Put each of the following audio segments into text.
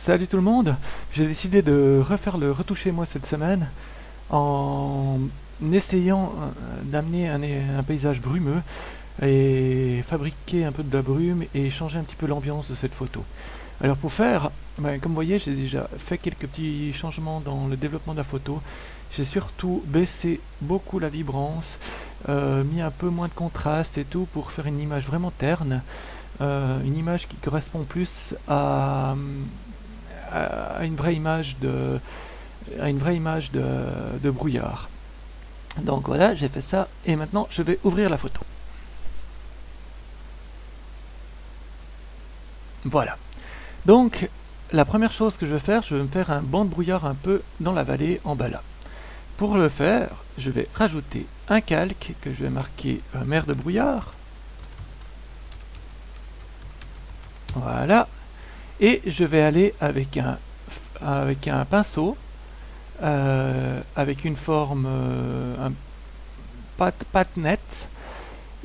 Salut tout le monde, j'ai décidé de refaire le retoucher moi cette semaine en essayant d'amener un paysage brumeux et fabriquer un peu de la brume et changer un petit peu l'ambiance de cette photo. Alors pour faire, comme vous voyez, j'ai déjà fait quelques petits changements dans le développement de la photo. J'ai surtout baissé beaucoup la vibrance, mis un peu moins de contraste et tout pour faire une image vraiment terne, une image qui correspond plus à une vraie image de brouillard. Donc voilà, j'ai fait ça et maintenant je vais ouvrir la photo. Voilà. Donc la première chose que je vais faire, je vais me faire un banc de brouillard un peu dans la vallée en bas là. Pour le faire, je vais rajouter un calque que je vais marquer mer de brouillard. Voilà. Et je vais aller avec un pinceau avec une forme pâte nette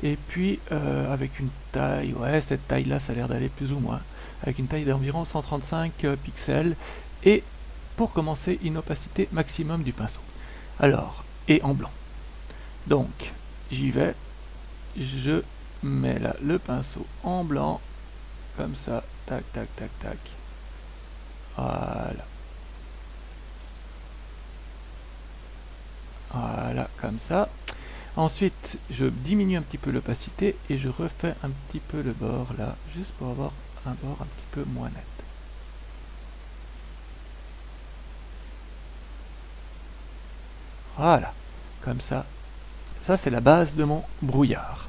et puis avec une taille, ouais, cette taille là ça a l'air d'aller plus ou moins, avec une taille d'environ 135 pixels et pour commencer une opacité maximum du pinceau. Alors, et en blanc. Donc, j'y vais, je mets là le pinceau en blanc, comme ça, tac, tac, tac, tac. Voilà. Voilà, comme ça. Ensuite, je diminue un petit peu l'opacité et je refais un petit peu le bord là, juste pour avoir un bord un petit peu moins net. Voilà, comme ça. Ça, c'est la base de mon brouillard.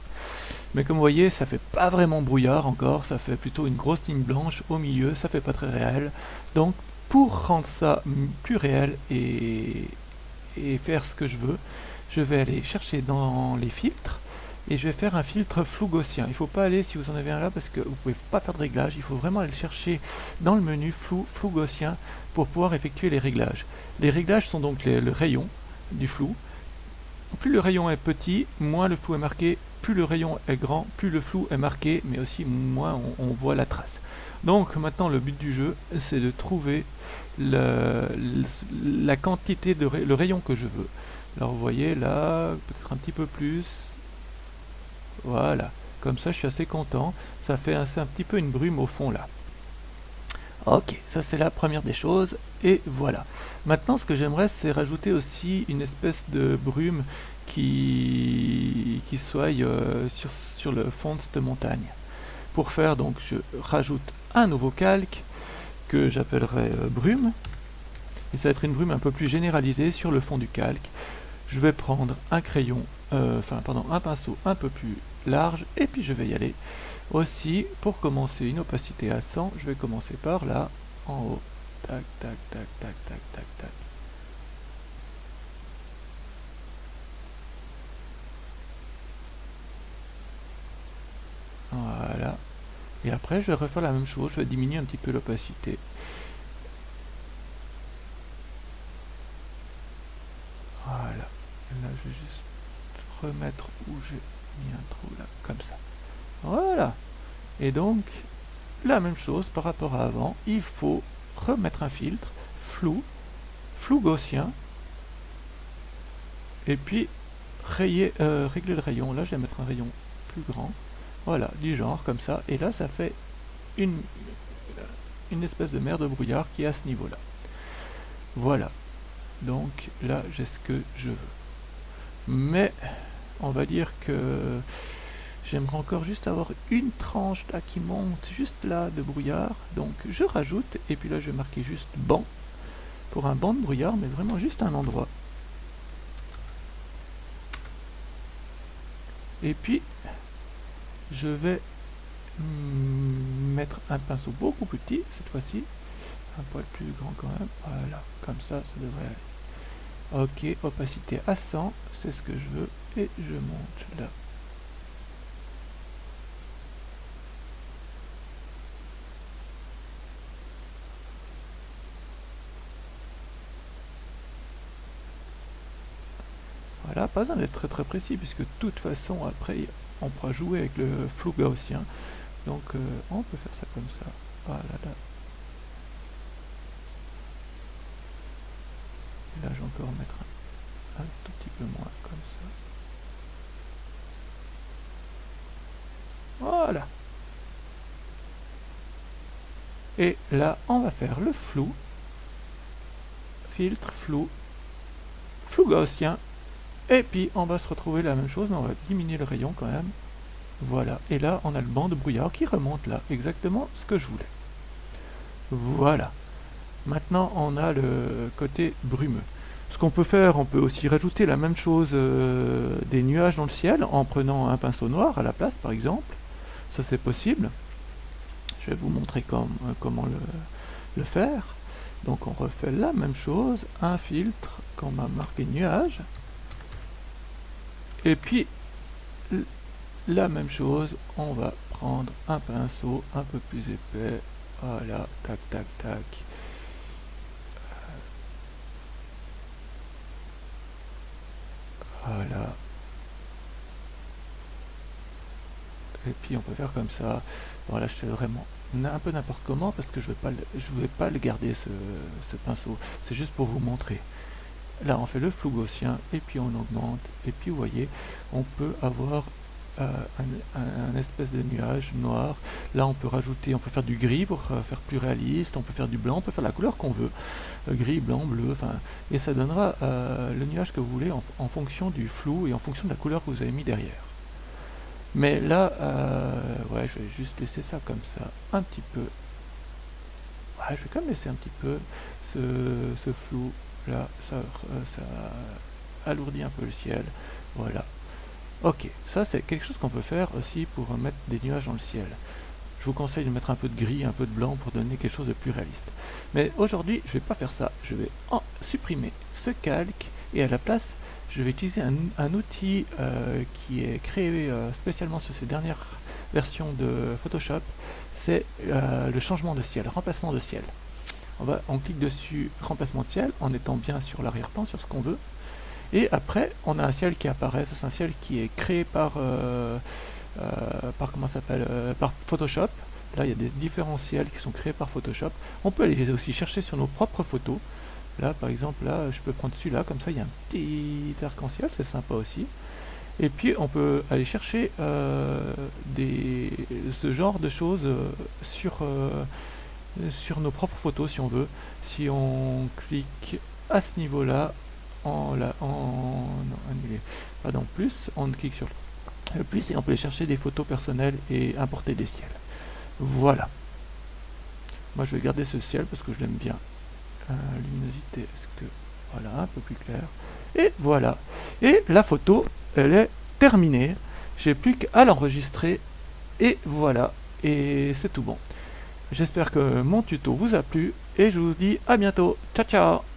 Mais comme vous voyez, ça fait pas vraiment brouillard encore, ça fait plutôt une grosse ligne blanche au milieu, ça fait pas très réel. Donc, pour rendre ça plus réel et faire ce que je veux, je vais aller chercher dans les filtres et je vais faire un filtre flou gaussien. Il ne faut pas aller, si vous en avez un là, parce que vous ne pouvez pas faire de réglage, il faut vraiment aller le chercher dans le menu flou gaussien pour pouvoir effectuer les réglages. Les réglages sont donc le rayon du flou. Plus le rayon est petit, moins le flou est marqué, plus le rayon est grand, plus le flou est marqué, mais aussi moins on voit la trace. Donc maintenant le but du jeu, c'est de trouver la quantité le rayon que je veux. Alors vous voyez là, peut-être un petit peu plus. Voilà, comme ça je suis assez content. Ça fait un petit peu une brume au fond là. Ok, ça c'est la première des choses, et voilà. Maintenant ce que j'aimerais c'est rajouter aussi une espèce de brume qui soit sur le fond de cette montagne. Pour faire donc je rajoute un nouveau calque que j'appellerai brume, et ça va être une brume un peu plus généralisée sur le fond du calque. Je vais prendre un crayon, un pinceau un peu plus large, et puis je vais y aller. Aussi, pour commencer une opacité à 100, je vais commencer par là, en haut. Tac, tac, tac, tac, tac, tac, tac. Voilà. Et après, je vais refaire la même chose, je vais diminuer un petit peu l'opacité. Voilà. Là, je vais juste remettre où j'ai mis un trou, là, comme ça. Voilà. Et donc, la même chose par rapport à avant, il faut remettre un filtre, flou gaussien, et puis régler le rayon. Là, je vais mettre un rayon plus grand, voilà, du genre, comme ça, et là, ça fait une espèce de mer de brouillard qui est à ce niveau-là. Voilà, donc là, j'ai ce que je veux. Mais, on va dire que j'aimerais encore juste avoir une tranche là qui monte juste là de brouillard, donc je rajoute, et puis là, je vais marquer juste banc, pour un banc de brouillard, mais vraiment juste un endroit. Et puis, je vais mettre un pinceau beaucoup plus petit, cette fois-ci, un poil plus grand quand même, voilà, comme ça devrait aller. Ok, opacité à 100, c'est ce que je veux, et je monte là. Voilà, pas besoin d'être très très précis, puisque de toute façon, après, on pourra jouer avec le flou gaussien, donc on peut faire ça comme ça, voilà, là. Et là, je vais encore mettre un tout petit peu moins, comme ça. Voilà. Et là, on va faire le flou. Filtre, flou gaussien. Et puis, on va se retrouver la même chose, mais on va diminuer le rayon quand même. Voilà. Et là, on a le banc de brouillard qui remonte là. Exactement ce que je voulais. Voilà. Maintenant, on a le côté brumeux. Ce qu'on peut faire, on peut aussi rajouter la même chose des nuages dans le ciel en prenant un pinceau noir à la place, par exemple. Ça, c'est possible. Je vais vous montrer comment le faire. Donc, on refait la même chose. Un filtre qu'on va marquer nuage. Et puis, la même chose, on va prendre un pinceau un peu plus épais. Voilà, tac, tac, tac. Voilà. Et puis on peut faire comme ça. Voilà, je fais vraiment un peu n'importe comment parce que je vais pas le garder ce pinceau. C'est juste pour vous montrer. Là, on fait le flou gaussien et puis on augmente. Et puis vous voyez, on peut avoir un espèce de nuage noir. Là, on peut rajouter, on peut faire du gris pour faire plus réaliste. On peut faire du blanc, on peut faire la couleur qu'on veut. Gris, blanc, bleu, enfin, et ça donnera le nuage que vous voulez en fonction du flou et en fonction de la couleur que vous avez mis derrière. Mais là, ouais, je vais juste laisser ça comme ça, un petit peu. Ouais, je vais quand même laisser un petit peu ce flou là, ça alourdit un peu le ciel. Voilà. Ok, ça c'est quelque chose qu'on peut faire aussi pour mettre des nuages dans le ciel. Je vous conseille de mettre un peu de gris, un peu de blanc pour donner quelque chose de plus réaliste. Mais aujourd'hui, je ne vais pas faire ça. Je vais supprimer ce calque et à la place, je vais utiliser un outil qui est créé spécialement sur ces dernières versions de Photoshop. C'est le changement de ciel, remplacement de ciel. On clique dessus, remplacement de ciel, en étant bien sur l'arrière-plan, sur ce qu'on veut. Et après, on a un ciel qui apparaît. C'est un ciel qui est créé par par Photoshop. Là, il y a des différents ciels qui sont créés par Photoshop. On peut aller aussi chercher sur nos propres photos. Là, par exemple, là, je peux prendre celui-là, comme ça, il y a un petit arc-en-ciel, c'est sympa aussi. Et puis, on peut aller chercher ce genre de choses sur nos propres photos, si on veut. Si on clique à ce niveau-là, plus, on clique sur le plus et on peut chercher des photos personnelles et importer des ciels. Voilà. Moi, je vais garder ce ciel parce que je l'aime bien. Luminosité, est-ce que... Voilà, un peu plus clair. Et voilà. Et la photo, elle est terminée. J'ai plus qu'à l'enregistrer. Et voilà. Et c'est tout bon. J'espère que mon tuto vous a plu. Et je vous dis à bientôt. Ciao, ciao.